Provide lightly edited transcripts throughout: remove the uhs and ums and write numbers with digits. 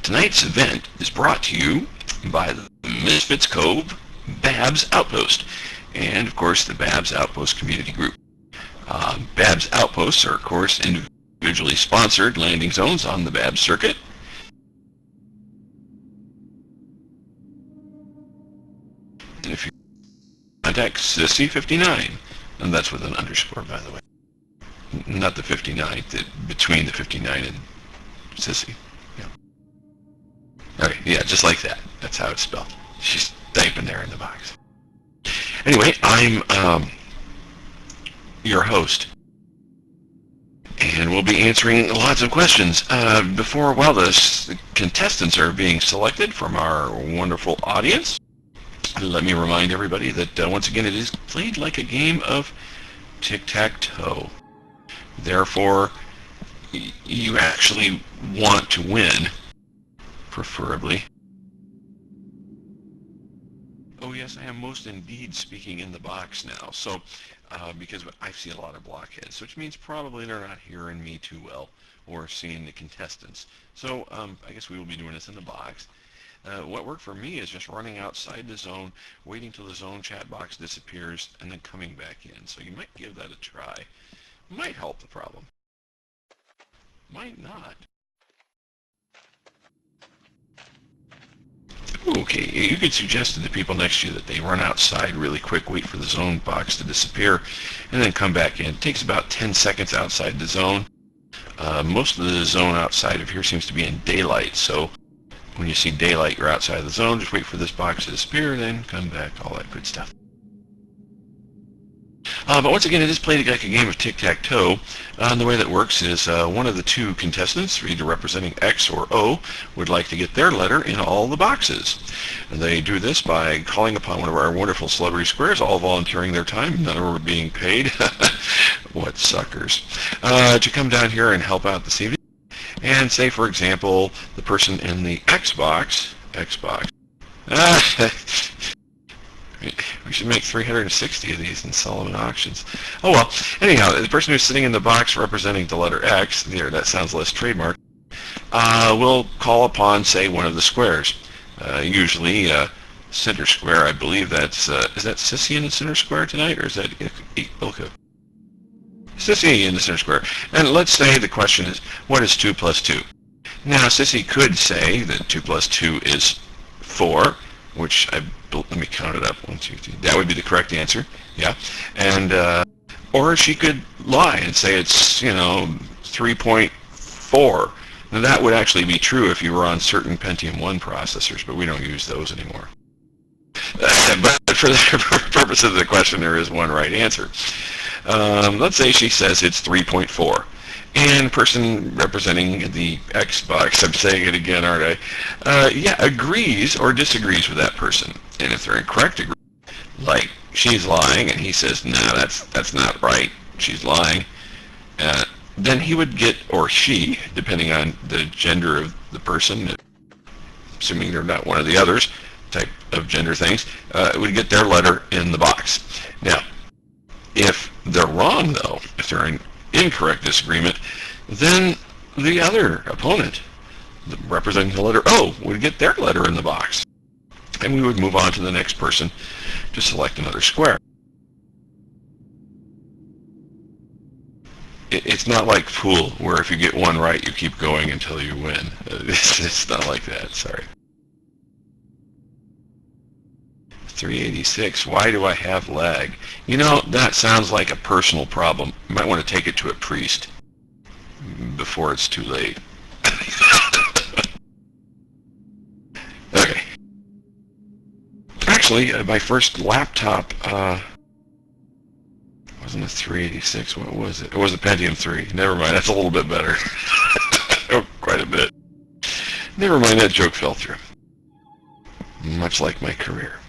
Tonight's event is brought to you by the Misfit Cove Babs Outpost, and of course the Babs Outpost Community Group. Babs Outposts are, of course, individually sponsored landing zones on the Babs circuit. And if you contact Sissy59, and that's with an underscore, by the way, not the 59, between the 59 and Sissy. Okay, yeah, just like that. That's how it's spelled. She's typing there in the box. Anyway, I'm your host, and we'll be answering lots of questions. While the contestants are being selected from our wonderful audience, let me remind everybody that once again it is played like a game of tic-tac-toe. Therefore, you actually want to win, preferably. Oh yes, I am most indeed speaking in the box now, so because I see a lot of blockheads, which means probably they're not hearing me too well or seeing the contestants. So I guess we will be doing this in the box. What worked for me is just running outside the zone, waiting till the zone chat box disappears, and then coming back in. So you might give that a try. Might help the problem. Might not. Okay, you could suggest to the people next to you that they run outside really quick, wait for the zone box to disappear, and then come back in. It takes about 10 seconds outside the zone. Most of the zone outside of here seems to be in daylight, so when you see daylight, you're outside of the zone. Just wait for this box to disappear, then come back, all that good stuff. But once again, it is played like a game of tic-tac-toe. And the way that works is one of the two contestants, either representing X or O, would like to get their letter in all the boxes. And they do this by calling upon one of our wonderful celebrity squares, all volunteering their time, none of them are being paid. What suckers. To come down here and help out this evening. And say, for example, the person in the X box. We should make 360 of these and sell them in auctions. Oh well, anyhow, the person who's sitting in the box representing the letter X, there, that sounds less trademark, will call upon, say, one of the squares. Usually center square, I believe that's, is that Sissy in the center square tonight, or is that Ilka? Sissy in the center square. And let's say the question is, what is 2 plus 2? Now, Sissy could say that 2 plus 2 is 4, which let me count it up. 1, 2, 3. That would be the correct answer. Yeah. And or she could lie and say it's 3.4. Now that would actually be true if you were on certain Pentium 1 processors, but we don't use those anymore. But for the purpose of the question, there is one right answer. Let's say she says it's 3.4. And person representing the Xbox, I'm saying it again, aren't I? Yeah, agrees or disagrees with that person. And if they're incorrect, like she's lying, and he says, no, that's not right, she's lying, then he would get, or she, depending on the gender of the person, assuming they're not one of the others, type of gender things, would get their letter in the box. Now, if they're wrong, though, if they're in incorrect disagreement, then the other opponent, representing the letter O, would get their letter in the box. And we would move on to the next person to select another square. It's not like pool, where if you get one right, you keep going until you win. It's not like that, sorry. 386, why do I have lag? You know, that sounds like a personal problem. You might want to take it to a priest before it's too late. Okay. Actually, my first laptop wasn't a 386. What was it? It was a Pentium 3. Never mind, that's a little bit better. Quite a bit. Never mind, that joke fell through. Much like my career.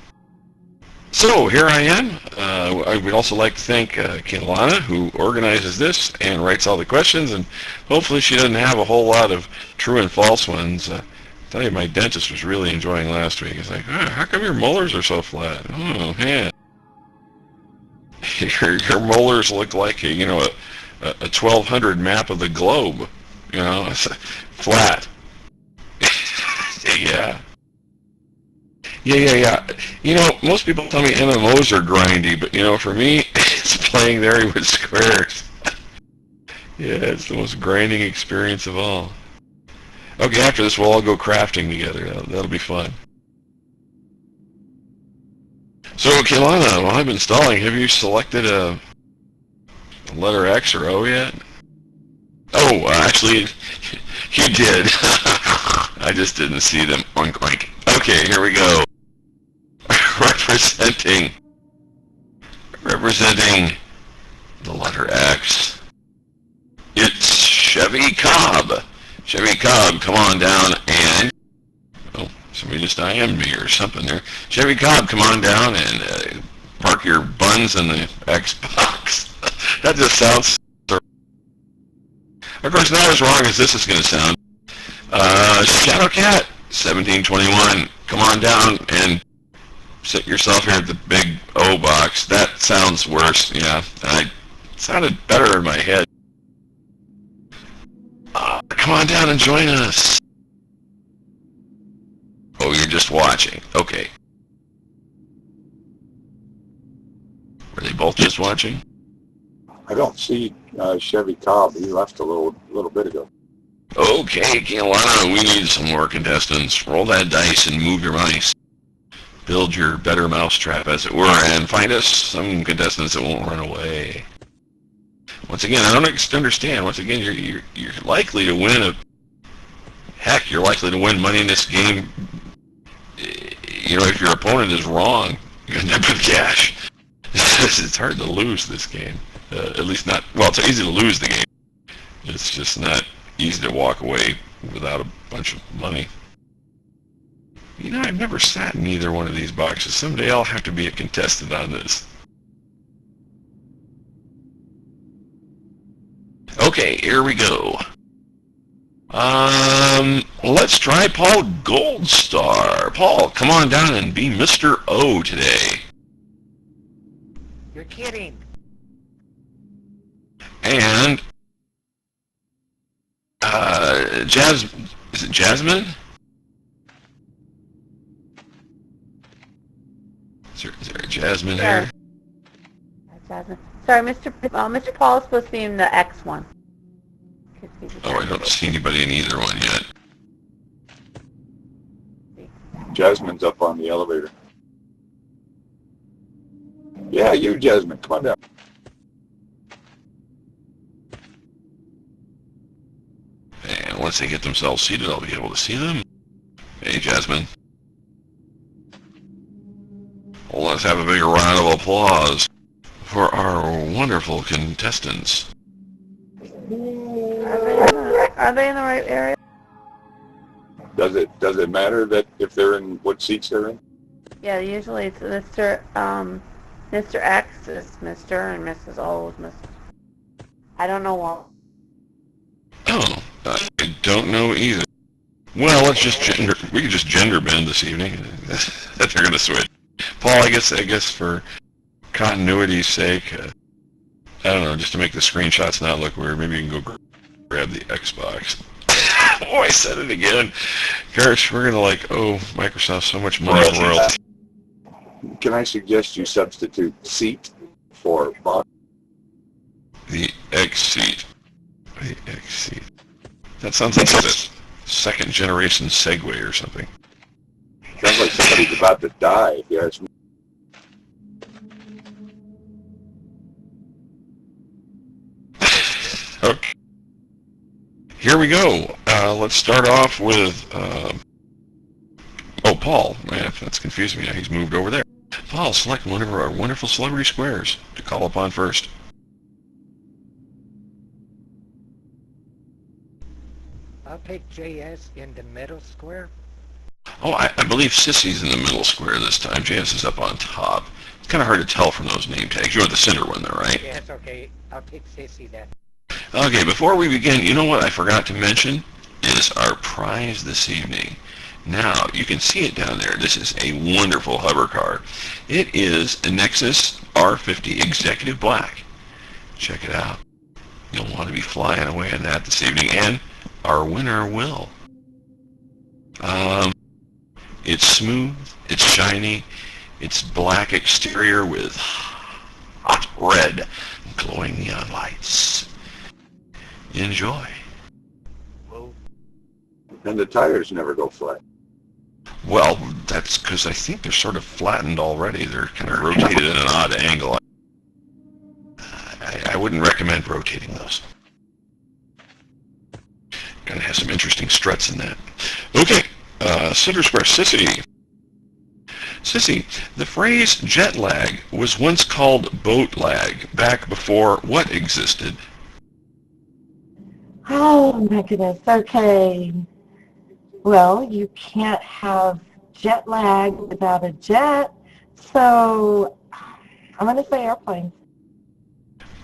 So here I am. I would also like to thank Kelayna, who organizes this and writes all the questions, and hopefully she doesn't have a whole lot of true and false ones. I tell you, my dentist was really enjoying last week. He's like, oh, how come your molars are so flat? Oh, man. Your molars look like a 1200 map of the globe, flat. Yeah. Yeah. You know, most people tell me MMOs are grindy, but you know, for me, it's playing ThereyWood Squares. Yeah, it's the most grinding experience of all. Okay, after this, we'll all go crafting together. That'll be fun. So, Kelayna, while I'm installing, have you selected a letter X or O yet? Oh, actually, you did. I just didn't see them. Oink, oink. Okay, here we go. representing the letter X. It's Chevy Cobb. Chevy Cobb, come on down and... Oh, somebody just IM'd me or something there. Chevy Cobb, come on down and park your buns in the Xbox. That just sounds... Of course, not as wrong as this is going to sound. Shadowcat, 1721, come on down and sit yourself here at the big O box. That sounds worse, yeah. It sounded better in my head. Come on down and join us. Oh, you're just watching. Okay. Were they both just watching? I don't see Chevy Cobb. He left a little bit ago. Okay, Kelayna, we need some more contestants. Roll that dice and move your mice. Build your better mousetrap, as it were, and find us some contestants that won't run away. Once again, I don't understand. Once again, you're likely to win a... Heck, you're likely to win money in this game. You know, if your opponent is wrong, you end up with cash. It's hard to lose this game. At least not... Well, it's easy to lose the game. It's just not easy to walk away without a bunch of money. You know, I've never sat in either one of these boxes. Someday I'll have to be a contestant on this. Okay, here we go. Let's try Paul Goldstar. Paul, come on down and be Mr. O today. You're kidding. And, is it Jasmine? Is there a Jasmine here? Jasmine. Sorry, Mr. Paul is supposed to be in the X one. Oh, I don't see anybody in either one yet. Jasmine's up on the elevator. Yeah, you, Jasmine. Come on down. And once they get themselves seated, I'll be able to see them. Hey, Jasmine. Well, let's have a big round of applause for our wonderful contestants. Are they in the right area? Does it matter that if they're in what seats they're in? Yeah, usually it's Mr. X is Mr. and Mrs. O is Mrs. I don't know what. Oh, I don't know either. Well, let's just we can just gender bend this evening. They're going to switch. Paul, I guess for continuity's sake, I don't know, just to make the screenshots not look weird, maybe you can go grab the Xbox. Oh, I said it again. Gosh, we're going to owe Microsoft so much money in the world. Can I suggest you substitute seat for box? The X seat. The X seat. That sounds like a second generation Segway or something. Sounds like somebody's about to die, if you ask me. Okay. Here we go. Let's start off with... Oh, Paul. Man, that's confusing me now. He's moved over there. Paul, select one of our wonderful celebrity squares to call upon first. I'll take JS in the middle square. Oh, I believe Sissy's in the middle square this time. JS is up on top. It's kind of hard to tell from those name tags. You want the center one, though, right? Yes, okay. I'll take Sissy then. Okay, before we begin, you know what I forgot to mention is our prize this evening. Now, you can see it down there. This is a wonderful hover car. It is a Nexus R50 Executive Black. Check it out. You'll want to be flying away on that this evening, and our winner will Um, it's smooth, it's shiny, it's black exterior with hot red glowing neon lights. Enjoy. Whoa. And the tires never go flat. Well, that's because I think they're sort of flattened already. They're kind of rotated at an odd angle. I wouldn't recommend rotating those. Kind of has some interesting struts in that. Okay, Center Square, Sissy. Sissy, the phrase jet lag was once called boat lag back before what existed? Oh my goodness. Okay. Well, you can't have jet lag without a jet, so I'm going to say airplane.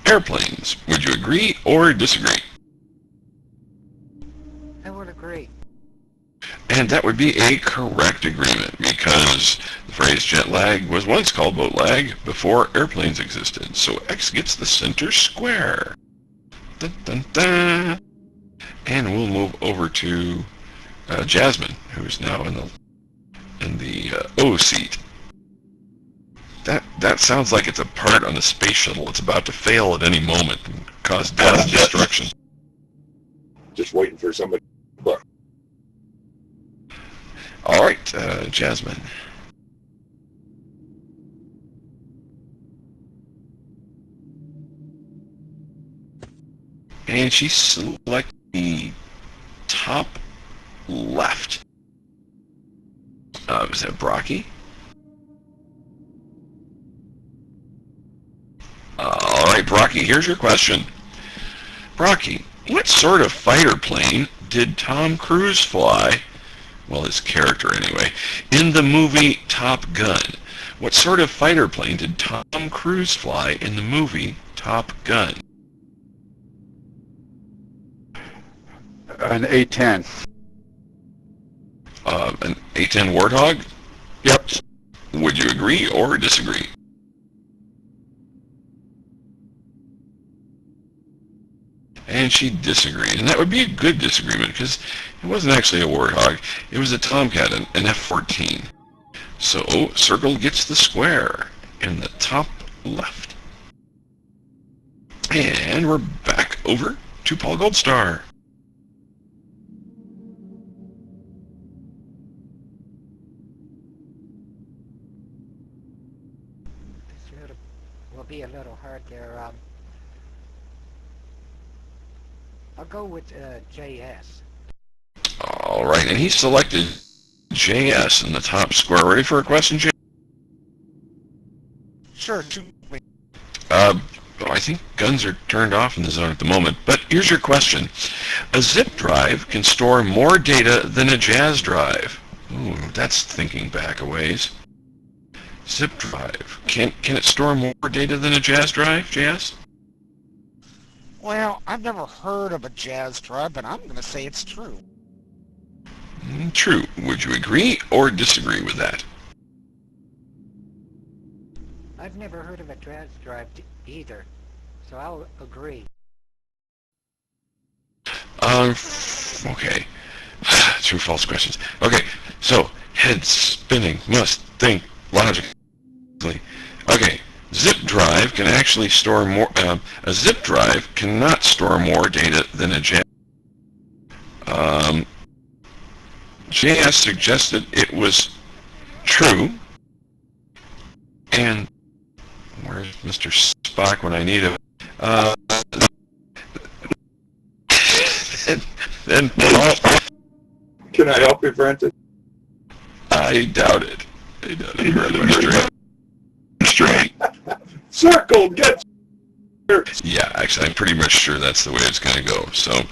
Airplanes. Would you agree or disagree? I would agree. And that would be a correct agreement because the phrase jet lag was once called boat lag before airplanes existed. So X gets the center square. Dun, dun, dun. And we'll move over to Jasmine, who's now in the O seat. That sounds like it's a part on the space shuttle. It's about to fail at any moment and cause death and destruction. Just waiting for somebody. Look, All right, Jasmine. And she selects the top left. Is that Brocky? All right, Brocky, here's your question. Brocky, what sort of fighter plane did Tom Cruise fly, well, his character anyway, in the movie Top Gun? What sort of fighter plane did Tom Cruise fly in the movie Top Gun? An A-10. An A-10 Warthog? Yep. Would you agree or disagree? And she disagreed, and that would be a good disagreement because it wasn't actually a Warthog. It was a Tomcat, an F-14. So Circle gets the square in the top left. And we're back over to Paul Goldstar. This will be a little hard there. I'll go with JS. All right, and he selected JS in the top square. Ready for a question, Jay? Sure, shoot me. I think guns are turned off in the zone at the moment, but here's your question. A zip drive can store more data than a jazz drive. Ooh, that's thinking back a ways. Zip drive. Can it store more data than a jazz drive, JS? Well, I've never heard of a jazz drive, but I'm going to say it's true. True. Would you agree or disagree with that? I've never heard of a jazz drive either, so I'll agree. Okay. True, false questions. Okay, so head spinning, must think logically. Okay, zip drive can actually store more. A zip drive cannot store more data than a jazz. JS suggested it was true, and where's Mr. Spock when I need him? Then can I help you, Francis? I doubt it. I doubt it. Straight. Circle, get. Yeah, actually, I'm pretty much sure that's the way it's going to go. So,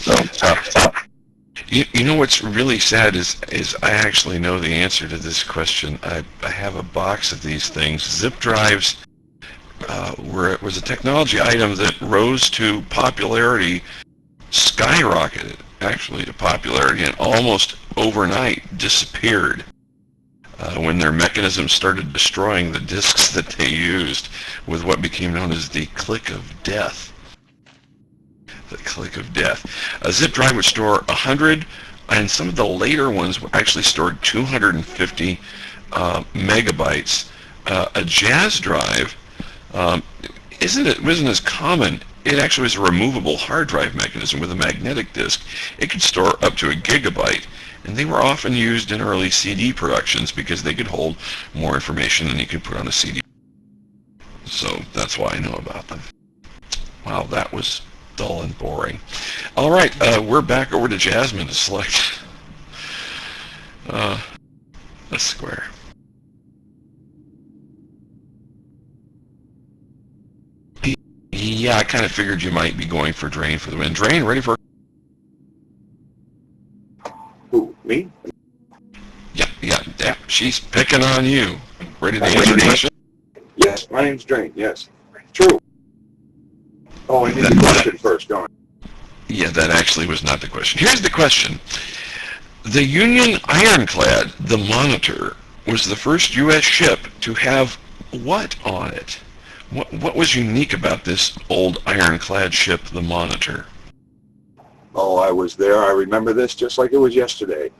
you know what's really sad is I actually know the answer to this question. I have a box of these things. Zip drives was a technology item that rose to popularity, skyrocketed actually to popularity, and almost overnight disappeared when their mechanism started destroying the disks that they used with what became known as the click of death. The click of death. A zip drive would store 100 and some of the later ones actually stored 250 megabytes. A Jazz drive wasn't as common. It actually was a removable hard drive mechanism with a magnetic disk. It could store up to a gigabyte, and they were often used in early CD productions because they could hold more information than you could put on a CD. So that's why I know about them. Wow, that was dull and boring. All right, we're back over to Jasmine to select a square. Yeah, I kind of figured you might be going for Drain for the win. Drain, ready for... Who, me? Yeah, she's picking on you. Ready to answer the question? Yes, my name's Drain, yes. True. Oh, I need the question first, don't I? Yeah, that actually was not the question. Here's the question. The Union Ironclad, the Monitor, was the first U.S. ship to have what on it? What was unique about this old ironclad ship, the Monitor? Oh, I was there. I remember this just like it was yesterday.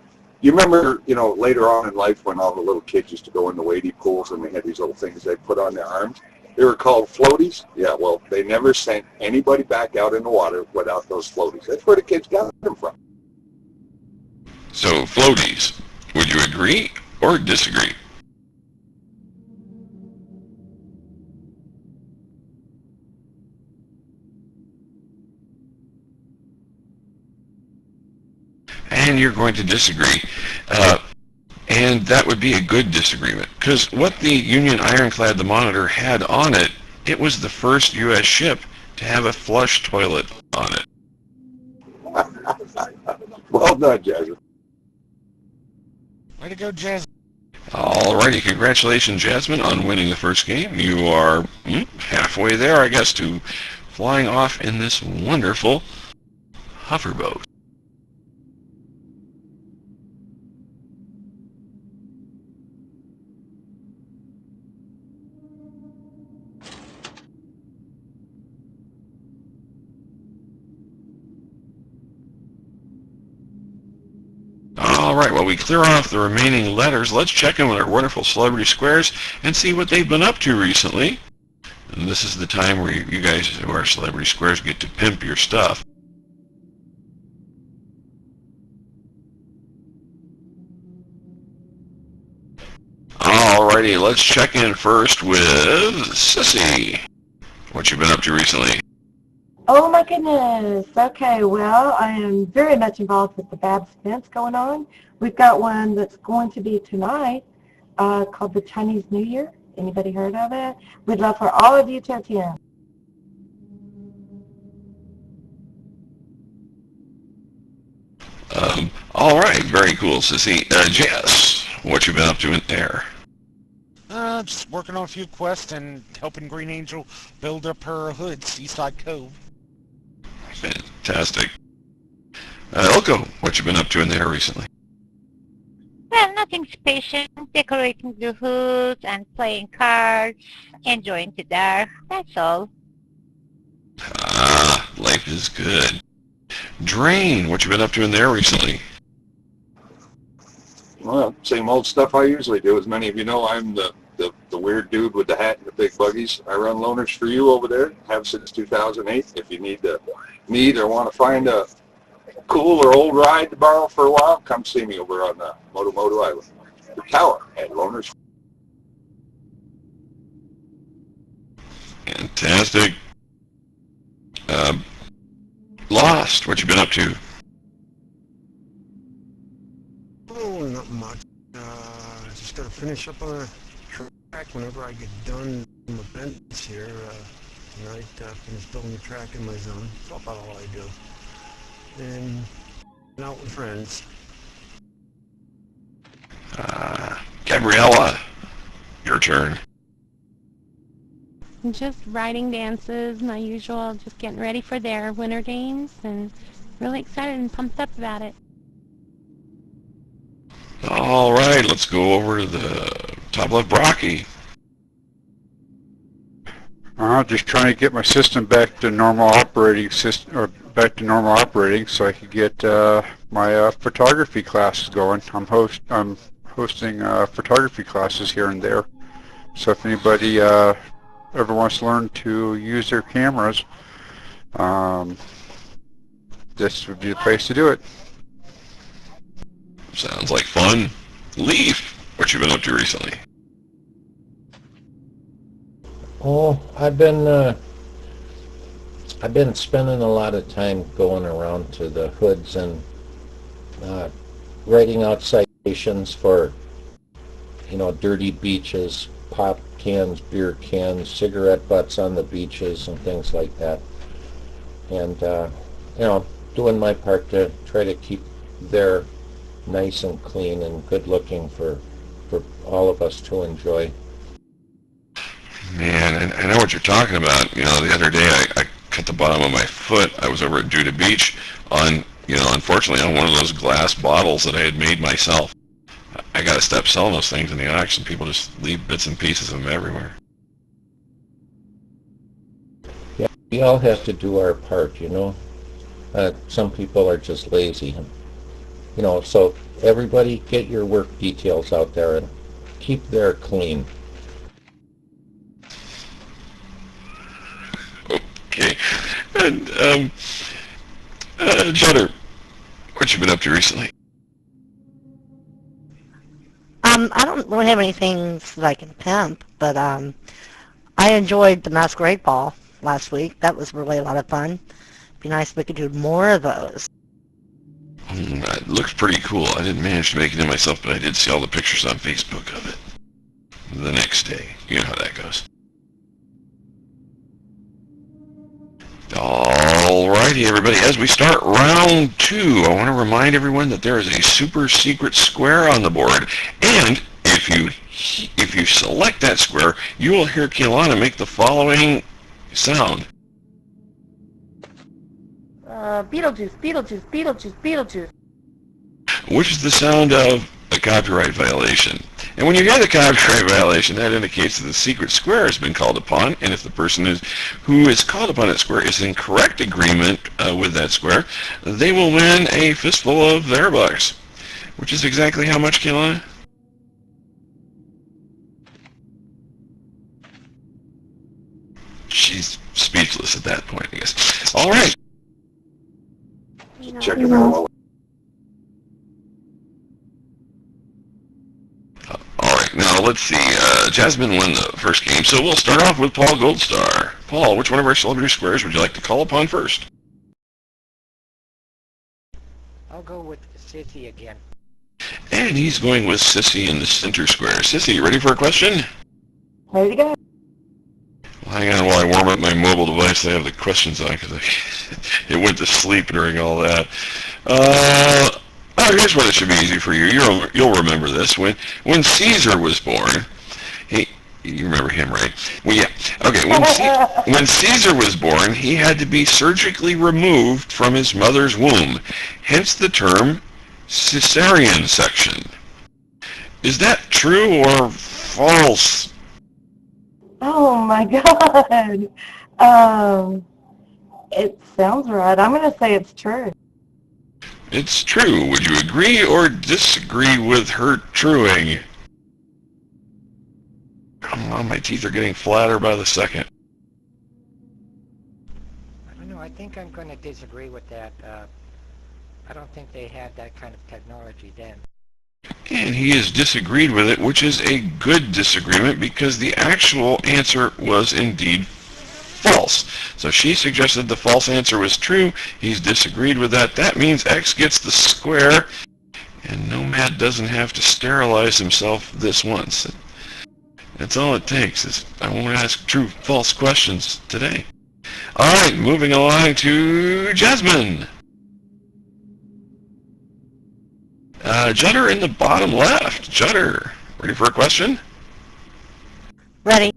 You remember, later on in life when all the little kids used to go in the wading pools and they had these little things they put on their arms? They were called floaties. Yeah, well, they never sent anybody back out in the water without those floaties. That's where the kids got them from. So, floaties. Would you agree or disagree? And you're going to disagree. And that would be a good disagreement, because what the Union Ironclad, the Monitor, had on it, it was the first U.S. ship to have a flush toilet on it. Well done, Jasmine. Way to go, Jazz. Alrighty, congratulations, Jasmine, on winning the first game. You are halfway there, I guess, to flying off in this wonderful hoverboat. All right, while we clear off the remaining letters, let's check in with our wonderful celebrity squares and see what they've been up to recently. And this is the time where you guys who are celebrity squares get to pimp your stuff. Alrighty, let's check in first with Sissy. What you been up to recently? Oh my goodness. Okay, well, I am very much involved with the Babs events going on. We've got one that's going to be tonight called the Chinese New Year. Anybody heard of it? We'd love for all of you to attend. All right, very cool, Sissy. Jess, what you been up to in there? Just working on a few quests and helping Green Angel build up her hood, Seaside Cove. Fantastic. Elko, what you been up to in there recently? Well, nothing special. Decorating the hoods and playing cards, enjoying the dark. That's all. Ah, life is good. Drain, what you been up to in there recently? Well, same old stuff I usually do. As many of you know, I'm the weird dude with the hat and the big buggies. I run Loaners for You over there. Have since 2008. If you need or want to find a cool or old ride to borrow for a while, come see me over on Moto Island. The tower at Loaners. Fantastic. Lost, what you been up to? Oh, not much. Just gotta finish up on a track whenever I get done with my events here. Tonight, finish building the track in my zone. That's about all I do. And out with friends. Gabriella, your turn. Just riding dances, my usual, just getting ready for their winter games, and really excited and pumped up about it. All right, let's go over to the top left, Brocky. Just trying to get my system back to normal operating system, or back to normal operating so I could get my photography classes going. I'm hosting photography classes here and there. So if anybody ever wants to learn to use their cameras, this would be the place to do it. Sounds like fun. Leaf, what you been up to recently? Oh, I've been spending a lot of time going around to the hoods and writing out citations for, dirty beaches, pop cans, beer cans, cigarette butts on the beaches and things like that. And, doing my part to try to keep there nice and clean and good looking for all of us to enjoy. Man, I know what you're talking about. The other day I cut the bottom of my foot. I was over at Duda Beach on, unfortunately on one of those glass bottles that I had made myself. I got to stop selling those things in the auction. People just leave bits and pieces of them everywhere. Yeah, we all have to do our part, Some people are just lazy. So everybody get your work details out there and keep there clean. Okay. And, Jutter, what you been up to recently? I don't really have anything that I can pimp, but I enjoyed the Masquerade Ball last week. That was really a lot of fun. Be nice if we could do more of those. It looks pretty cool. I didn't manage to make it in myself, but I did see all the pictures on Facebook of it the next day. You know how that goes. Alrighty, everybody. As we start round 2, I want to remind everyone that there is a super secret square on the board, and if you select that square, you will hear Kelayna make the following sound. Beetlejuice, Beetlejuice, Beetlejuice, Beetlejuice. Which is the sound of a copyright violation. And when you hear the copyright violation, that indicates that the secret square has been called upon, and if the person who is called upon that square is in correct agreement with that square, they will win a fistful of their bucks. Which is exactly how much, Kelayna? She's speechless at that point, I guess. All right. Check it out. All right, now let's see. Jasmine won the first game, so we'll start off with Paul Goldstar. Paul, which one of our celebrity squares would you like to call upon first? I'll go with Sissy again. And he's going with Sissy in the center square. Sissy, you ready for a question? Ready to go. Well, hang on while I warm up my mobile device. I have the questions on because it went to sleep during all that. Here's what it should be easy for you. You'll remember this. When Caesar was born, you remember him, right? Well, yeah. Okay. When Caesar was born, he had to be surgically removed from his mother's womb. Hence the term cesarean section. Is that true or false? Oh my God. It sounds right. I'm going to say it's true. It's true. Would you agree or disagree with her truing? Come on, my teeth are getting flatter by the second. I don't know. I think I'm going to disagree with that. I don't think they had that kind of technology then. And he has disagreed with it, which is a good disagreement because the actual answer was indeed false. So she suggested the false answer was true. He's disagreed with that. That means X gets the square, and Nomad doesn't have to sterilize himself this once. That's all it takes. I won't ask true, false questions today. All right, moving along to Jasmine. Jutter in the bottom left. Jutter, ready for a question? Ready.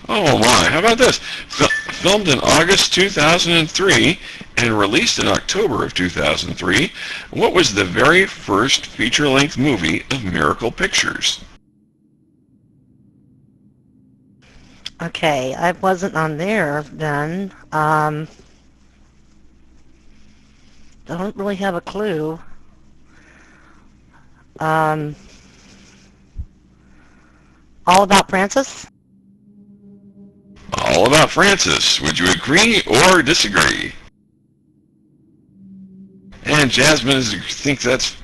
Oh my, how about this? Filmed in August 2003 and released in October of 2003, what was the very first feature-length movie of Miracle Pictures? Okay, I wasn't on there then. don't really have a clue. All About Francis? All About Francis. Would you agree or disagree? And Jasmine thinks that's...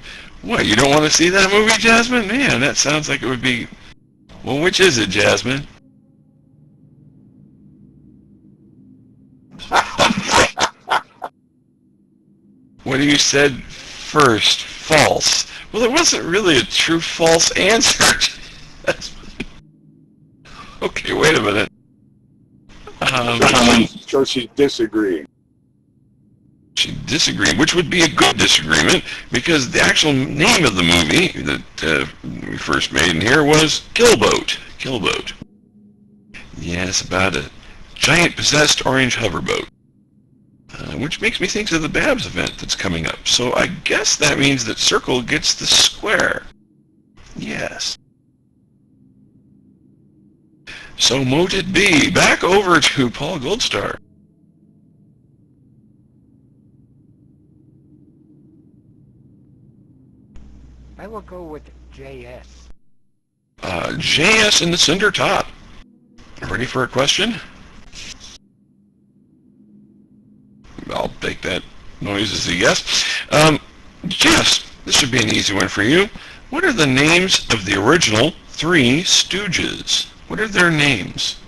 What, you don't want to see that movie, Jasmine? Man, that sounds like it would be... Well, which is it, Jasmine? What you said first? False. Well, it wasn't really a true-false answer. Okay, wait a minute. So she's disagreeing. She disagreed, which would be a good disagreement, because the actual name of the movie that we first made in here was Killboat. Killboat. Yes, about a giant possessed orange hoverboat. Which makes me think of the Babs event that's coming up. So I guess that means that Circle gets the square. Yes. So mote it be. Back over to Paul Goldstar. I will go with JS. JS in the center top. Ready for a question? I'll take that noise as a yes. Jess, this should be an easy one for you. What are the names of the original Three Stooges? What are their names?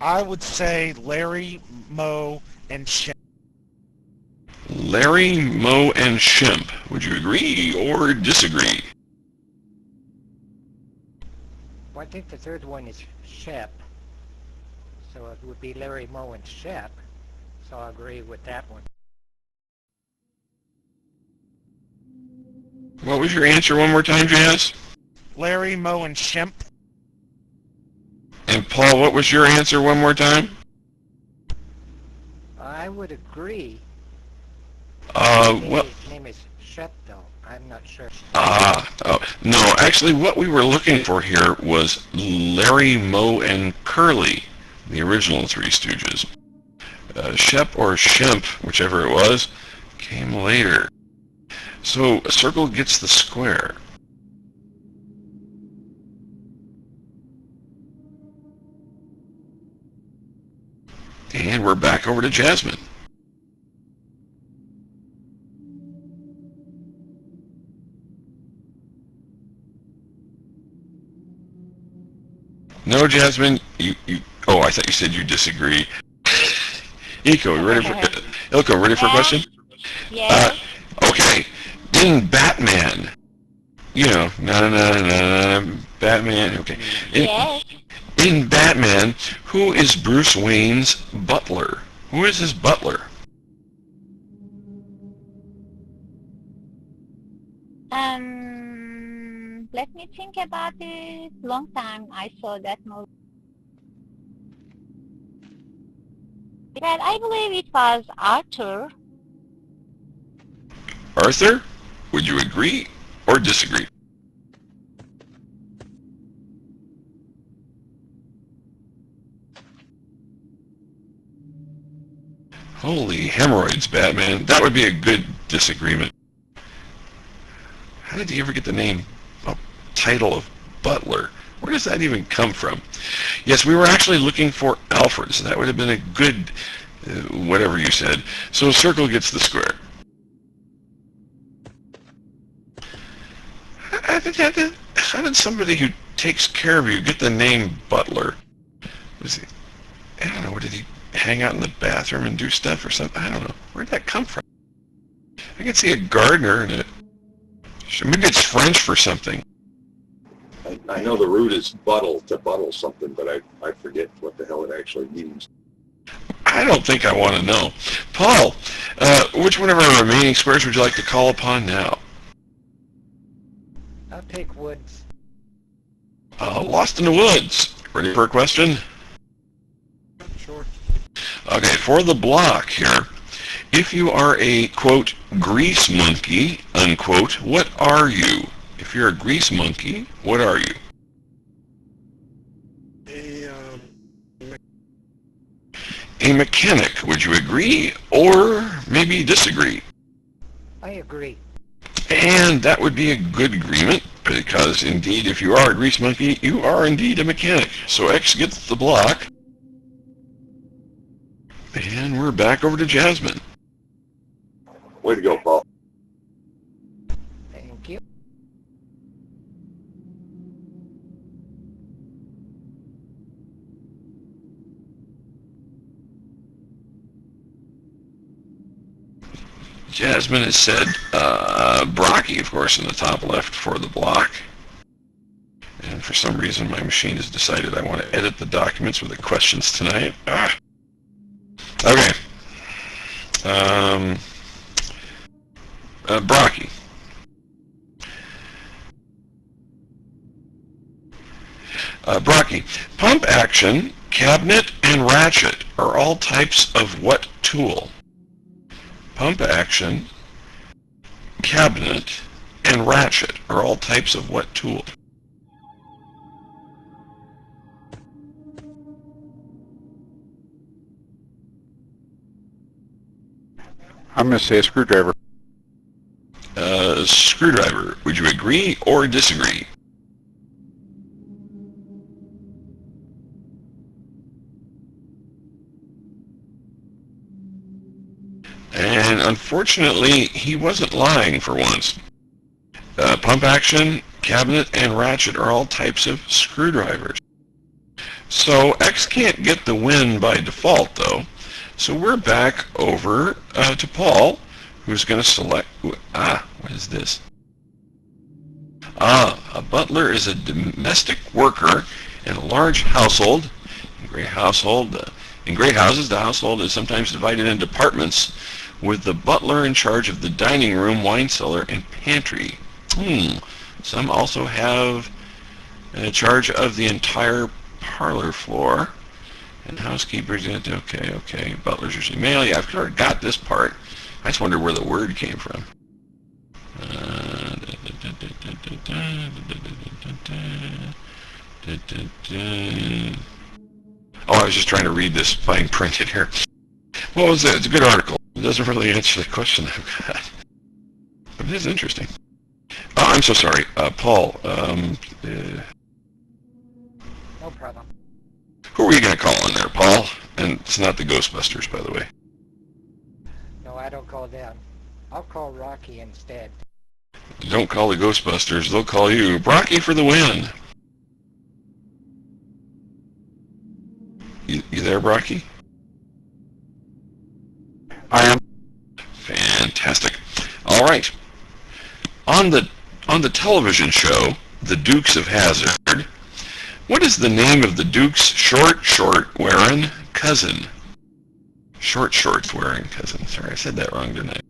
I would say Larry, Moe, and Shemp. Larry, Moe, and Shemp. Would you agree or disagree? Well, I think the third one is Shep. So it would be Larry, Moe, and Shep. So I'll agree with that one. What was your answer one more time, Jazz? Larry, Moe, and Shemp. And Paul, what was your answer one more time? I would agree. What? His name is Shep, though. I'm not sure. No, actually what we were looking for here was Larry, Moe, and Curly, the original Three Stooges. Shep or Shemp, whichever it was, came later. So a circle gets the square. And we're back over to Jasmine. No, Jasmine, oh, I thought you said you disagree. Ilko, ready for a question? Yes. Okay, in Batman, you know, Batman, okay. Yes. In Batman, who is Bruce Wayne's butler? Who is his butler? Let me think about it. Long time I saw that movie. Well, I believe it was Arthur. Arthur? Would you agree or disagree? Holy hemorrhoids, Batman. That would be a good disagreement. How did he ever get the name, title of butler? Where does that even come from? Yes, we were actually looking for Alfred, so that would have been a good, whatever you said. So circle gets the square. How did somebody who takes care of you get the name butler? Was he, I don't know, what did he hang out in the bathroom and do stuff or something? I don't know. Where'd that come from? I can see a gardener and a... Maybe it's French for something. I know the root is buttle, to buttle something, but I forget what the hell it actually means. I don't think I want to know. Paul, which one of our remaining squares would you like to call upon now? I'll take Woods. Lost in the Woods. Ready for a question? Sure. Okay, for the block here. If you are a, quote, grease monkey, unquote, what are you? If you're a grease monkey, what are you? a mechanic. Would you agree or maybe disagree? I agree. And that would be a good agreement, because indeed, if you are a grease monkey, you are indeed a mechanic. So X gets the block. And we're back over to Jasmine. Way to go, Paul. Thank you. Jasmine has said Brocky, of course, in the top left for the block. And for some reason, my machine has decided I want to edit the documents with the questions tonight. Ah. Okay. Brocky. Brocky. Pump action, cabinet, and ratchet are all types of what tool? Pump action, cabinet, and ratchet are all types of what tool? I'm going to say a screwdriver. Screwdriver. Would you agree or disagree? And unfortunately, he wasn't lying for once. Pump action, cabinet, and ratchet are all types of screwdrivers. So X can't get the win by default, though. So we're back over to Paul, who's going to select... what is this? A butler is a domestic worker in a large household. In great houses, the household is sometimes divided into departments, with the butler in charge of the dining room, wine cellar, and pantry. Some also have charge of the entire parlor floor. And housekeepers, okay. Butlers usually male. Yeah, I've sort of got this part. I just wonder where the word came from. Oh, I was just trying to read this fine printed here. What was it? It's a good article. It doesn't really answer the question I've got. But it is interesting. Oh, I'm so sorry. Paul, No problem. who are you going to call in there, Paul? And it's not the Ghostbusters, by the way. No, I don't call them. I'll call Rocky instead. Don't call the Ghostbusters. They'll call you. Brocky for the win. You there, Brocky? I am. Fantastic. All right. On the television show, The Dukes of Hazzard, what is the name of the Duke's short-wearing cousin? Short-wearing cousin. Sorry, I said that wrong, didn't I?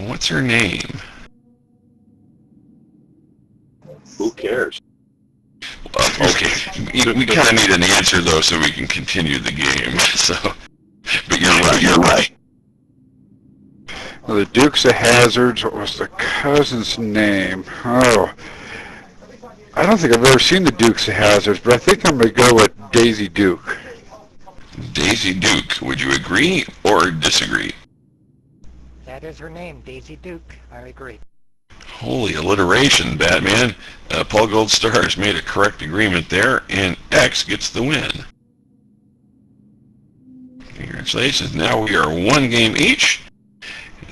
What's her name? Who cares? Okay, we kind of need an answer, though, so we can continue the game. So, but you're right. Well, the Dukes of Hazzard, what was the cousin's name? Oh, I don't think I've ever seen the Dukes of Hazzard, but I think I'm going to go with Daisy Duke. Daisy Duke, would you agree or disagree? That is her name, Daisy Duke. I agree. Holy alliteration, Batman. Paul Goldstar has made a correct agreement there, and X gets the win. Congratulations. Now we are one game each.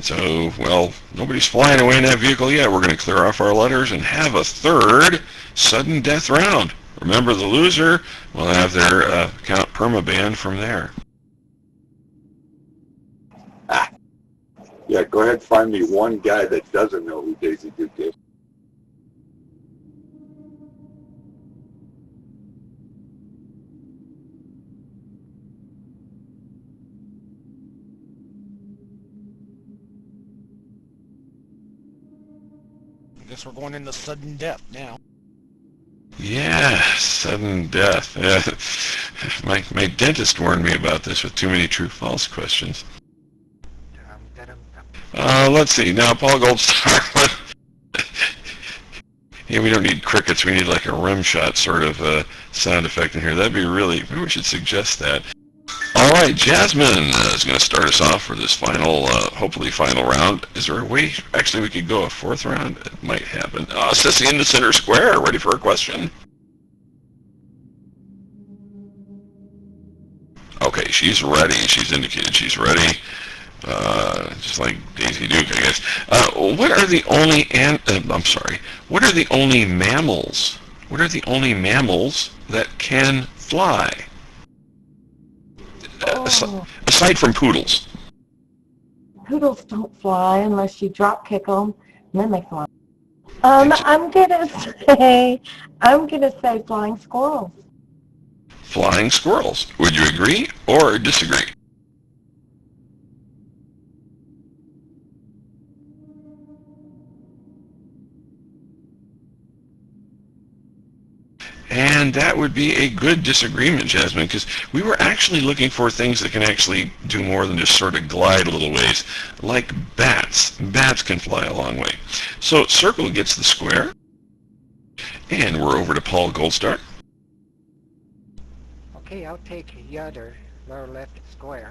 So, well, nobody's flying away in that vehicle yet. We're going to clear off our letters and have a third sudden death round. Remember, the loser will have their account permabanned from there. Yeah, go ahead and find me one guy that doesn't know who Daisy Duke is. I guess we're going into sudden death now. Yeah, sudden death. My dentist warned me about this with too many true-false questions. Let's see. Now, Paul Goldstar, Yeah, we don't need crickets. We need like a rim shot sort of sound effect in here. That'd be really, maybe we should suggest that. All right, Jasmine is going to start us off for this final, hopefully final round. Is there a way, actually we could go a fourth round? It might happen. Sissy in the center square, ready for a question? Okay, she's ready. She's indicated she's ready. Just like Daisy Duke, I guess. What are the only what are the only mammals? What are the only mammals that can fly? Aside from poodles. Poodles don't fly unless you drop kick them, and then they fly. I'm gonna say flying squirrels. Flying squirrels. Would you agree or disagree? And that would be a good disagreement, Jasmine, because we were actually looking for things that can actually do more than just sort of glide a little ways, like bats. Bats can fly a long way. So Circle gets the square, and we're over to Paul Goldstar. Okay, I'll take Yudder, lower left square.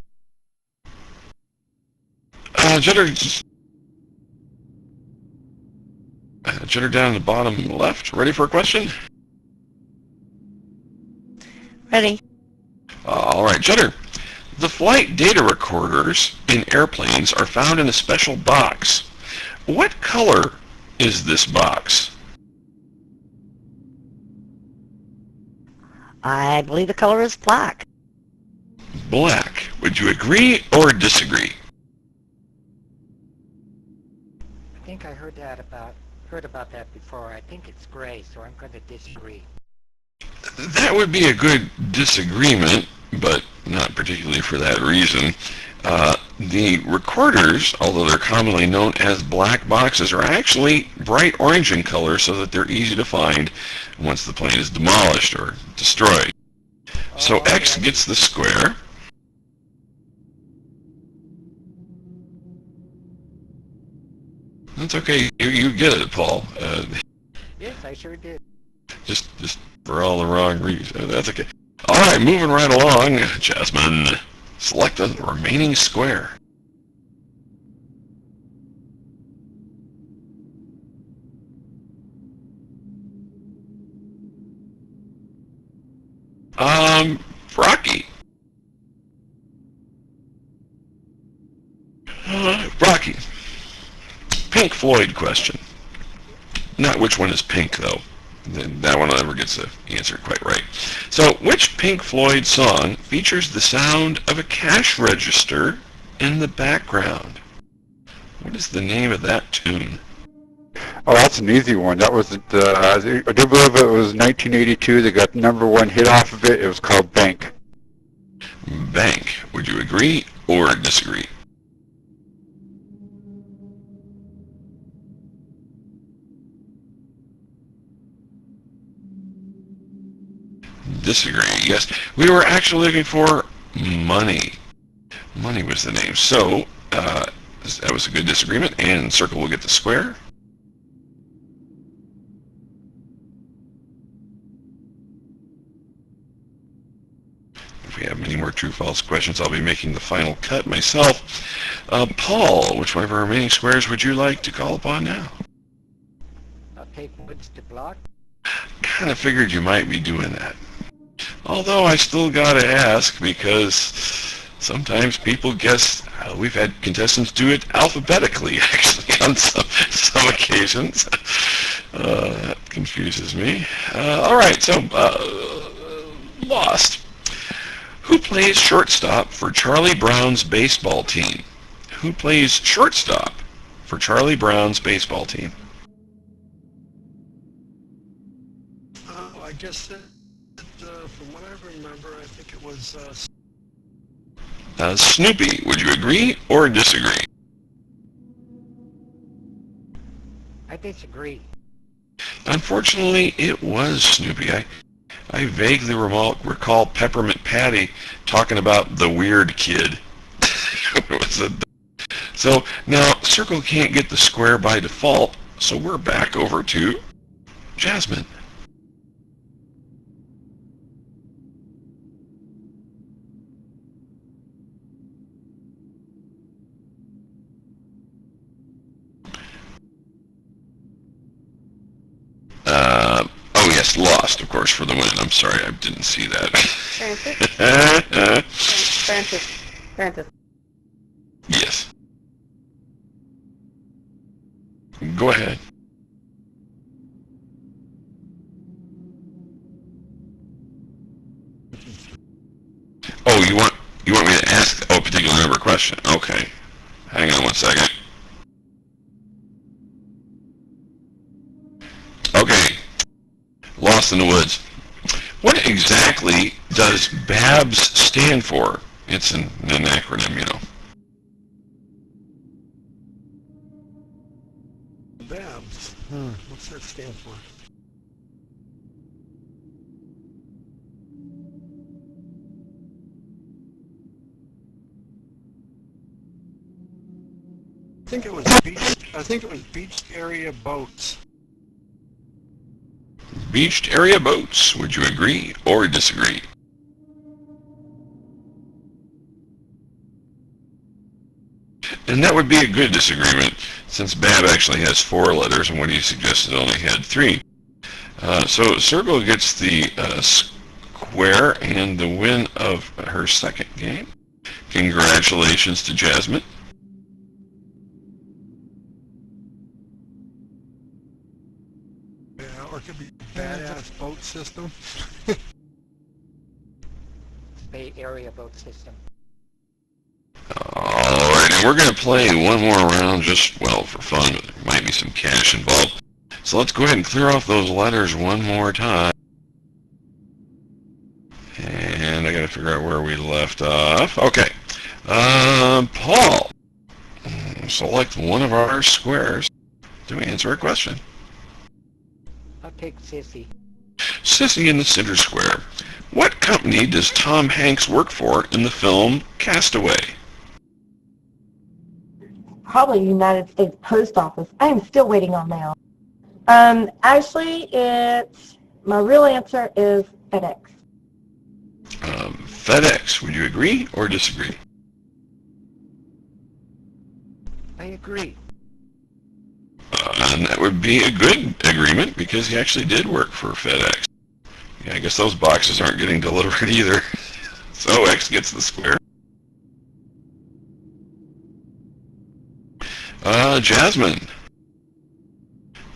Judder down in the bottom left. Ready for a question? Ready. All right, Judder. The flight data recorders in airplanes are found in a special box. What color is this box? I believe the color is black. Black. Would you agree or disagree? I think I heard about that before. I think it's gray, so I'm going to disagree. That would be a good disagreement, but not particularly for that reason. The recorders, although they're commonly known as black boxes, are actually bright orange in color so that they're easy to find once the plane is demolished or destroyed. So X gets the square. That's okay. You get it, Paul. Yes, I sure did. Just for all the wrong reasons. That's okay. All right, moving right along. Jasmine, select the remaining square. Rocky. Rocky. Pink Floyd question. Not which one is pink, though. That one never gets the answer quite right. So, which Pink Floyd song features the sound of a cash register in the background? What is the name of that tune? Oh, that's an easy one. That was I do believe it was 1982. They got the #1 hit off of it. It was called Bank. Bank. Would you agree or disagree? Disagree. Yes, we were actually looking for Money. Money was the name. So that was a good disagreement, and Circle will get the square. If we have many more true-false questions, I'll be making the final cut myself. Paul, which one of our remaining squares would you like to call upon now? I'll take Woods to block. Kind of figured you might be doing that. Although I still gotta ask, because sometimes people guess. We've had contestants do it alphabetically, actually, on some occasions. That confuses me. All right, so Lost. Who plays shortstop for Charlie Brown's baseball team? Who plays shortstop for Charlie Brown's baseball team? I guess that, from what I remember, I think it was... Snoopy, would you agree or disagree? I disagree. Unfortunately, it was Snoopy. I vaguely recall Peppermint Patty talking about the weird kid. So now Circle can't get the square by default, so we're back over to Jasmine. Oh yes, lost, of course, for the win. I'm sorry, I didn't see that. Francis. Yes. Go ahead. Oh, you want me to ask a particular number question? Okay. Hang on one second. Okay. Lost in the Woods. What exactly does BABS stand for? It's an acronym, you know. BABS. What's that stand for? I think it was beach area boats. Beached area boats. Would you agree or disagree? And that would be a good disagreement, since BAB actually has 4 letters, and what he suggested only had 3. So Circle gets the square and the win of her second game. Congratulations to Jasmine. Yeah, or it could be badass boat system. Bay Area boat system. Alright, and we're going to play one more round just, well, for fun, but there might be some cash involved. So let's go ahead and clear off those letters one more time. And I got to figure out where we left off. Okay. Paul, select one of our squares to answer a question. I'll take Sissy. Sissy in the center square. What company does Tom Hanks work for in the film Castaway? Probably United States Post Office. I am still waiting on mail. Actually, my real answer is FedEx. FedEx. Would you agree or disagree? I agree. And that would be a good agreement because he actually did work for FedEx. Yeah, I guess those boxes aren't getting delivered either. So X gets the square. Jasmine.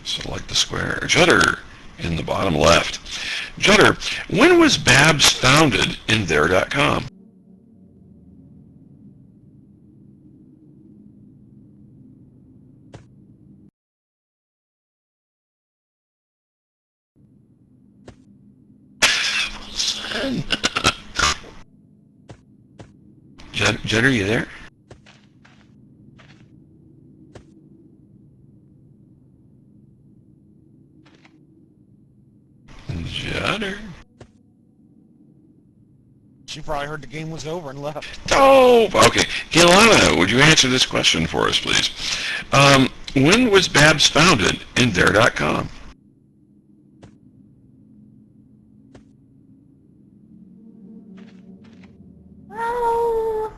Select the square. Judder in the bottom left. Judder, when was BABS founded in There.com? Judder, you there? Judder. She probably heard the game was over and left. Oh, okay. Kelayna, would you answer this question for us, please? When was BABS founded in There.com? Well,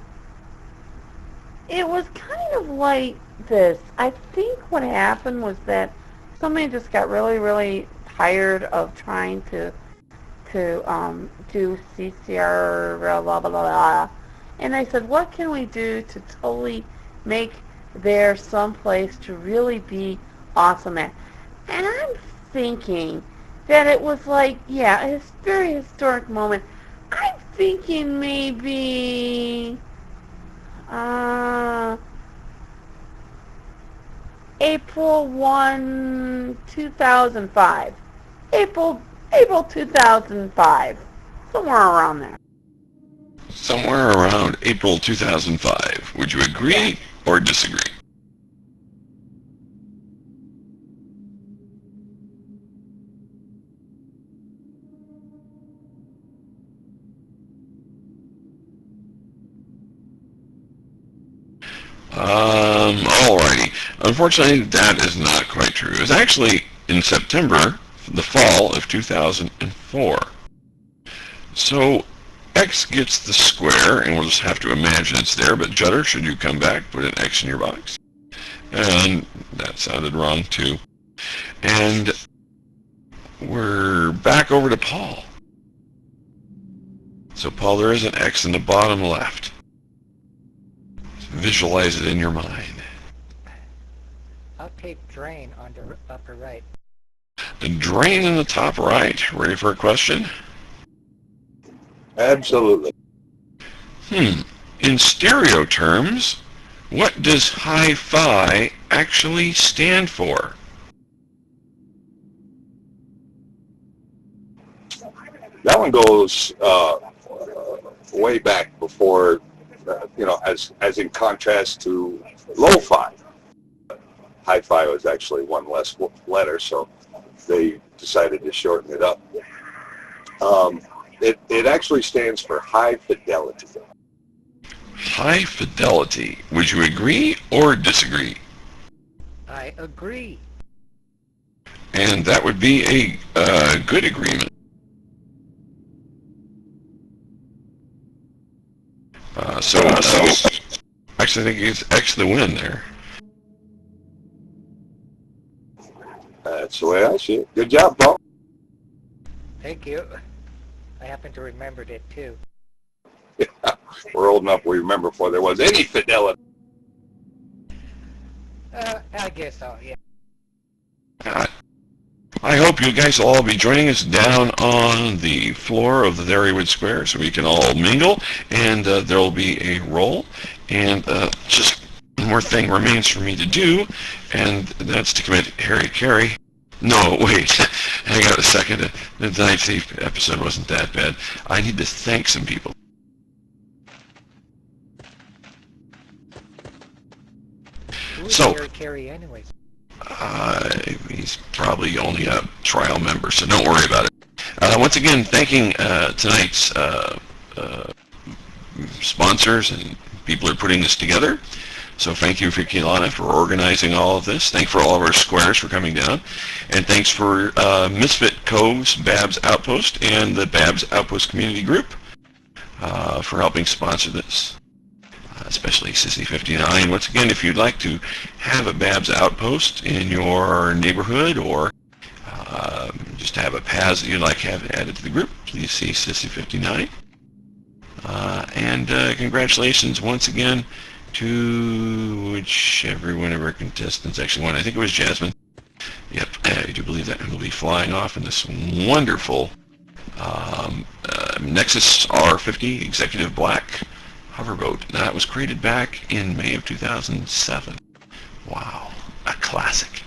it was kind of like this. I think what happened was that somebody just got really, really tired of trying to do CCR, blah, blah, blah, blah. And they said, what can we do to totally make there someplace to really be awesome at? And I'm thinking that it was like, yeah, a very historic moment. I'm thinking maybe April 1, 2005. April 2005. Somewhere around there. Somewhere around April 2005. Would you agree or disagree? Alrighty. Unfortunately, that is not quite true. It was actually in September the fall of 2004. So X gets the square, and we'll just have to imagine it's there, but Jutter, should you come back, put an X in your box. And that sounded wrong too. And we're back over to Paul. So Paul, there is an X in the bottom left. Visualize it in your mind. I'll take drain on the upper right. The drain in the top right. Ready for a question? Absolutely. In stereo terms, what does hi-fi actually stand for? That one goes way back before, as in contrast to lo-fi. Hi-fi was actually one less letter, so they decided to shorten it up. It actually stands for high fidelity. High fidelity. Would you agree or disagree? I agree. And that would be a good agreement. So actually, I think it's X the win there. That's the way I see it. Good job, Paul. Thank you. I happen to remember it too. We're old enough we remember before there was any fidelity. I guess so, yeah. I hope you guys will all be joining us down on the floor of the ThereyWood Square so we can all mingle, and there will be a roll. And just one more thing remains for me to do, and that's to commit Harry Carey. No, wait, hang on a second. The Night Thief episode wasn't that bad. I need to thank some people. Who's So, Harry Carey anyways? he's probably only a trial member, so don't worry about it. Once again, thanking tonight's sponsors and people who are putting this together. So thank you for Kelayna for organizing all of this. Thanks for all of our squares for coming down. And thanks for Misfit Cove's Babs Outpost and the Babs Outpost Community Group for helping sponsor this. Especially Sissy59. Once again, if you'd like to have a Babs Outpost in your neighborhood or just have a PAS that you'd like to have added to the group, please see Sissy59. And congratulations once again to whichever one of our contestants actually won. I think it was Jasmine. Yep, I do believe that will be flying off in this wonderful Nexus R50 Executive Black hoverboat. That was created back in May of 2007. Wow, a classic.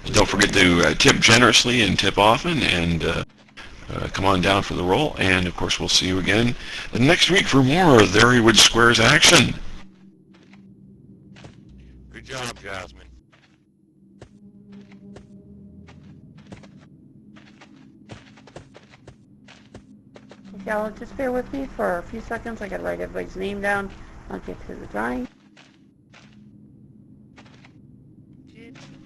Don't forget to tip generously and tip often, and come on down for the roll. And of course, we'll see you again next week for more of ThereyWood Squares action. Good job, Jasmine. Y'all just bear with me for a few seconds. I gotta write everybody's name down. I'll get to the drawing.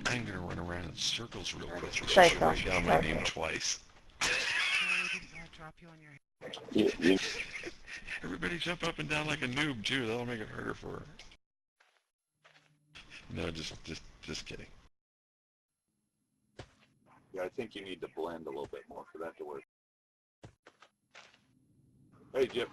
I'm going to run around in circles real quick. Say so. Write down my name twice. Everybody jump up and down like a noob too. That'll make it harder for her. No, just kidding. Yeah, I think you need to blend a little bit more for that to work. Hey, Jim.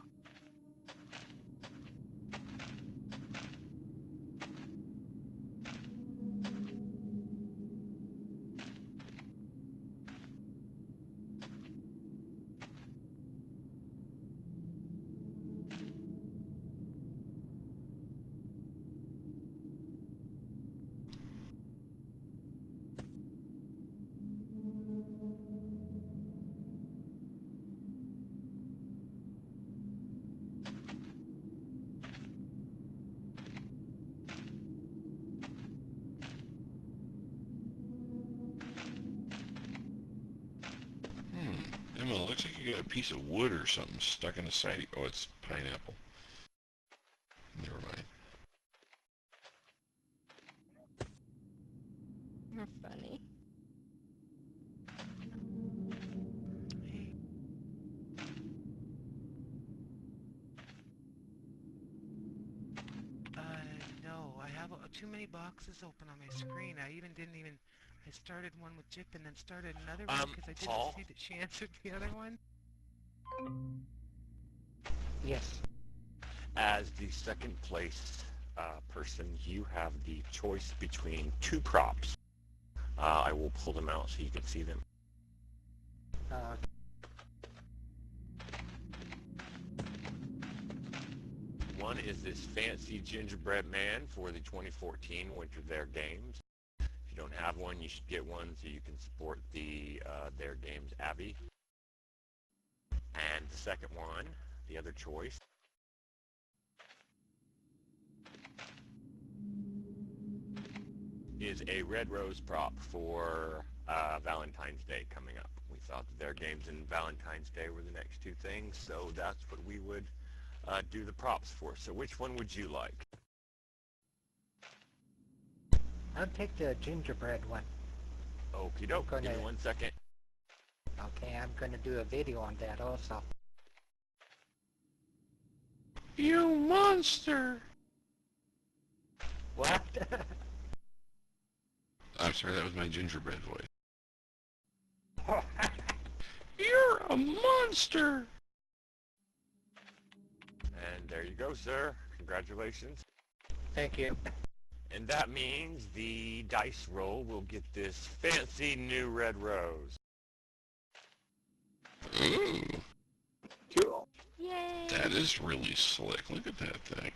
Emma, it looks like you got a piece of wood or something stuck in the side. Oh, it's pineapple. Never mind. You're funny. got too many boxes open on my screen. I started one with Jip and then started another one because I didn't Paul? see that she answered the other one. Yes. As the second place person, you have the choice between two props. I will pull them out so you can see them. One is this fancy gingerbread man for the 2014 Winter There Games. If you don't have one, you should get one so you can support the There Games Abbey. And the second one, the other choice, is a red rose prop for Valentine's Day coming up. We thought that Their Games and Valentine's Day were the next two things, so that's what we would do the props for. So which one would you like? I'll take the gingerbread one. Okie doke, give me 1 second. Okay, I'm gonna do a video on that also. You monster! What? I'm sorry, that was my gingerbread voice. You're a monster! And there you go, sir. Congratulations. Thank you. And that means the dice roll will get this fancy new red rose. Ooh, Cool. Yay! that is really slick. Look at that thing.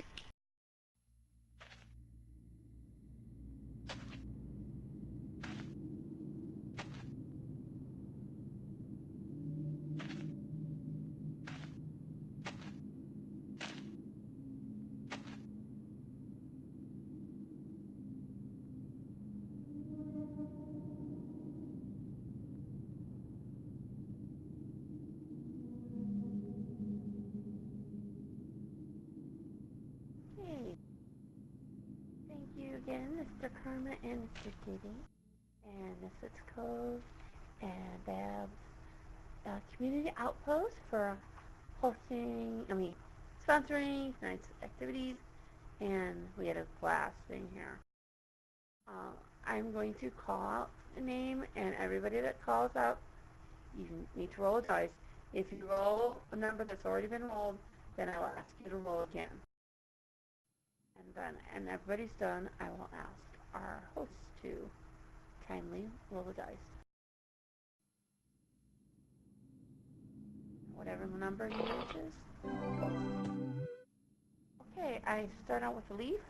Okay. Thank you again, Mr. Karma and Mr. Diddy, and Misfit Cove, and Babs Community Outpost for sponsoring tonight's activities, and we had a blast being here. I'm going to call out a name, and everybody that calls out, you need to roll a dice. If you roll a number that's already been rolled, then I will ask you to roll again. And everybody's done, I will ask our hosts to kindly roll the dice. Whatever number he reaches. Okay, I start out with a leaf.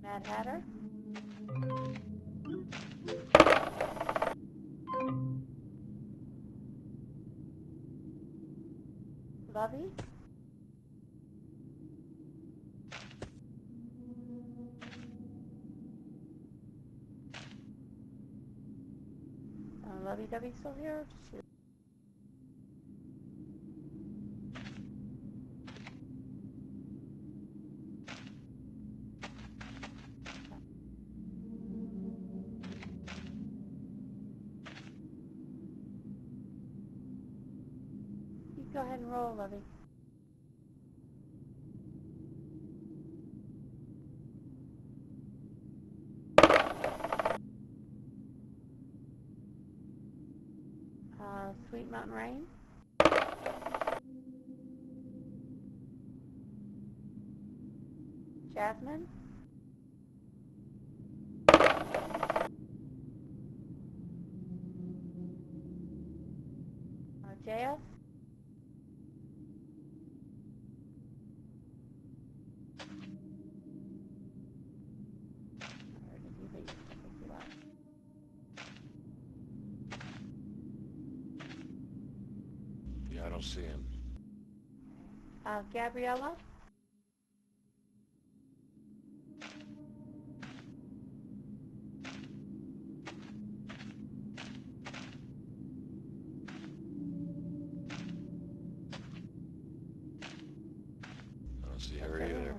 Mad Hatter. Lovey. Lovey-dovey still here? You go ahead and roll, Lovey. Sweet Mountain Rain. Jasmine. JS. Where did he leave? I think he left. Yeah, I don't see him. Gabriella. I don't see her either.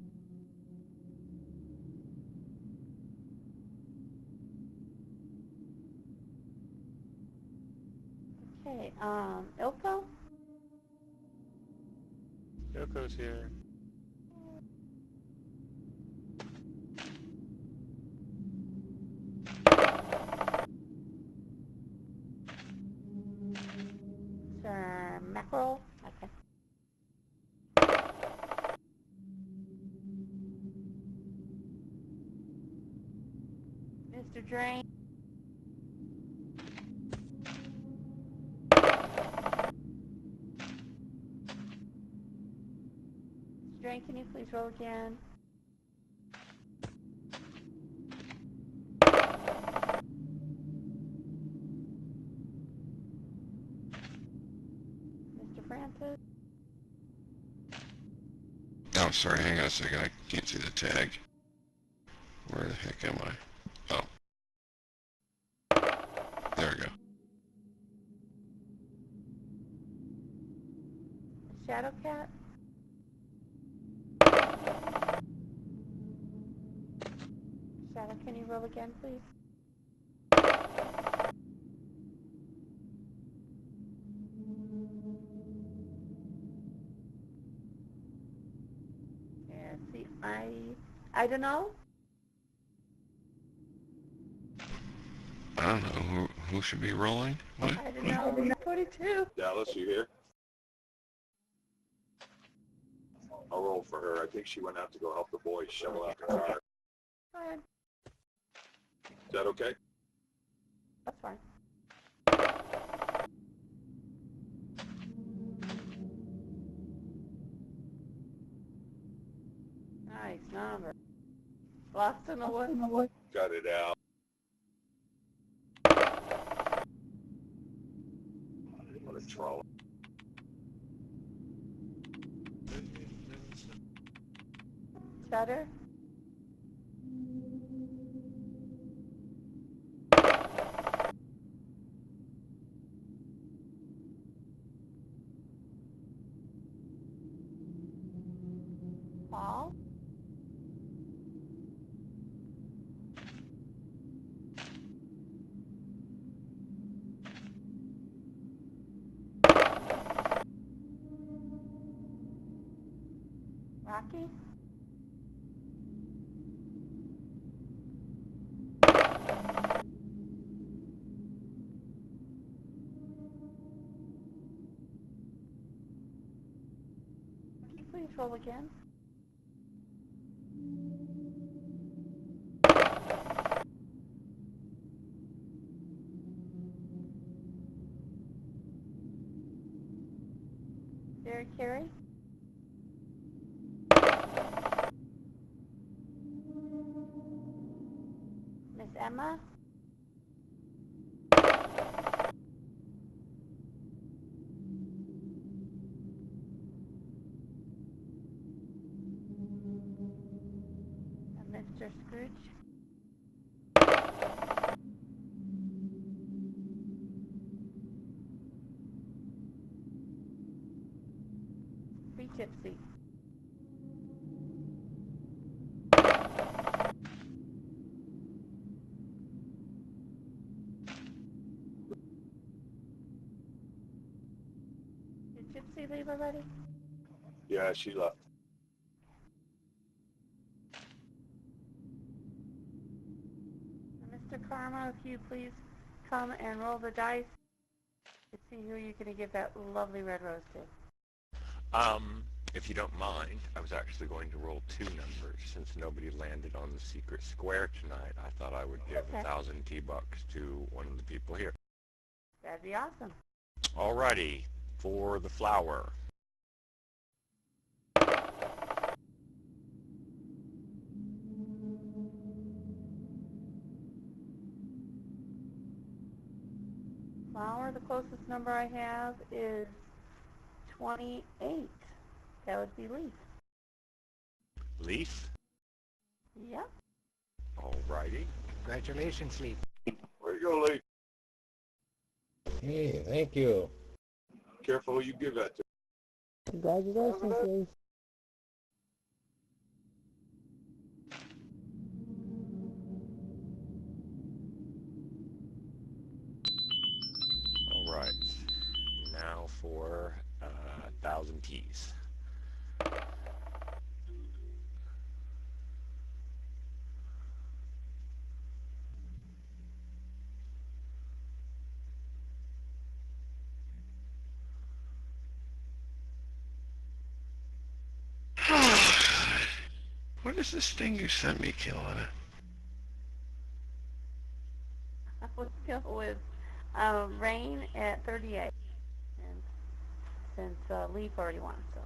Okay, Ilko? Yoko's here. Sir Mackerel? Okay. Mr. Drain? Mr. Drain, can you please roll again? Mr. Francis? Oh, sorry, hang on a second. I can't see the tag. Where the heck am I? Oh. There we go. Shadow Cat? Shadow, can you roll again, please? Yeah, see, I don't know. I don't know. Who should be rolling? What? I don't know. 42. Dallas, you here? I'll roll for her. I think she went out to go help the boys shovel out the car. Go ahead. Is that okay? That's fine. Nice number. Lost in the woods. Got it out. What a troll. Cheddar? Paul? Rocky? Can you please roll again? Derek Carey? Miss Emma? And Mr. Scrooge? Free Gypsy. Did Gypsy leave already? Yeah, she left. Mr. Karma, if you please come and roll the dice to see who you're going to give that lovely red rose to. If you don't mind, I was actually going to roll 2 numbers. Since nobody landed on the secret square tonight, I thought I would give 1,000 T-bucks to one of the people here. That'd be awesome. Alrighty, for the flower. Flower, the closest number I have is 28. That would be Leaf. Leaf? Yep. Alrighty. Congratulations, Leaf. Where you go, Lee? Hey, thank you. Careful who you give that to. Congratulations, Leaf. Alright. now for 1,000 Ts. What is this thing you sent me, Kelayna? Let's go with rain at 38. And since Leaf already won, so.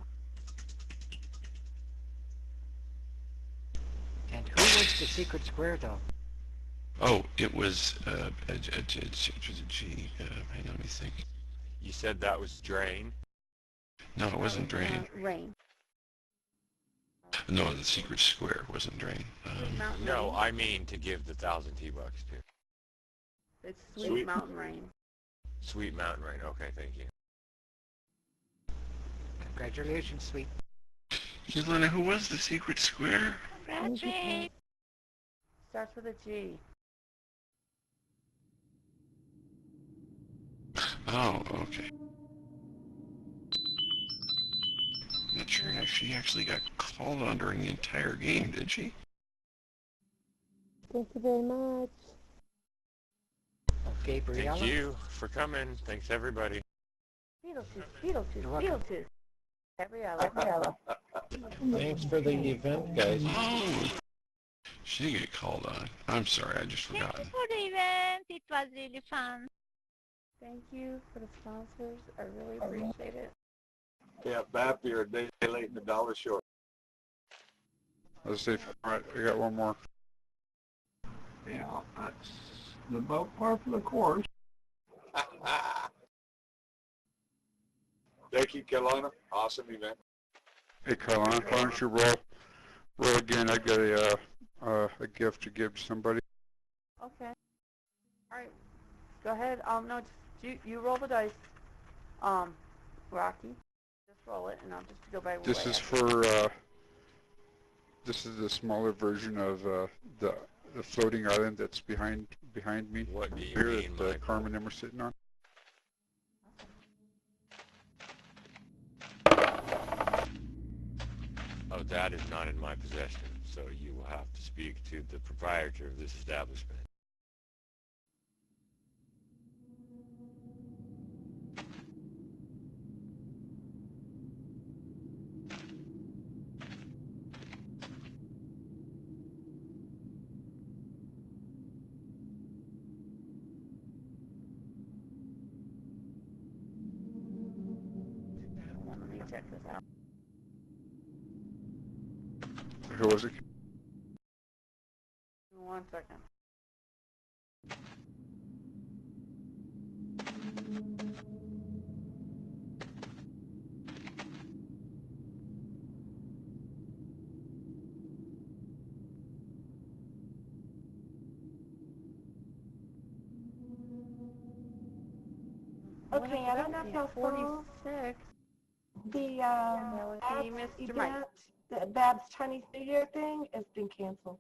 And who was the secret square, though? Oh, it was G. Hang on, let me think. You said that was drain? No, it wasn't drain. Rain. No, the secret square wasn't drain. No, I mean to give the 1,000 T-bucks to. It's Sweet Mountain Rain. Sweet Mountain Rain. Okay, thank you. Congratulations, Sweet. Kelayna, who was the secret square? Patrick! Starts with a G. Oh, okay. Not sure if she actually got called on during the entire game, did she? Thank you very much. Gabriella. Thank you for coming. Thanks, everybody. Beetlejuice. Gabriella. Thanks for the event, guys. Oh, she did get called on. I'm sorry, I just Thank forgot. you for the event. It was really fun. Thank you for the sponsors. I really appreciate it. Yeah, Bap, you're a day late and $1 short. Let's see. All right, we got one more. Yeah, that's about par for the course. Thank you, Kelayna. Awesome event. Hey, Kelayna, why don't you roll again? I got a gift to give to somebody. Okay. All right. Go ahead. No, you roll the dice. Rocky, just roll it, and I'll just go by. This is for. This is the smaller version of the floating island that's behind me. What do you here mean, that Michael? Carmen and them are sitting on. Oh, that is not in my possession, so you will have to speak to the proprietor of this establishment. Let me check this out. Who was it? 1 second. Okay, I don't know if y'all saw 46. the That would be Babs Mr. Mike. event, the Babs Chinese New Year thing has been canceled.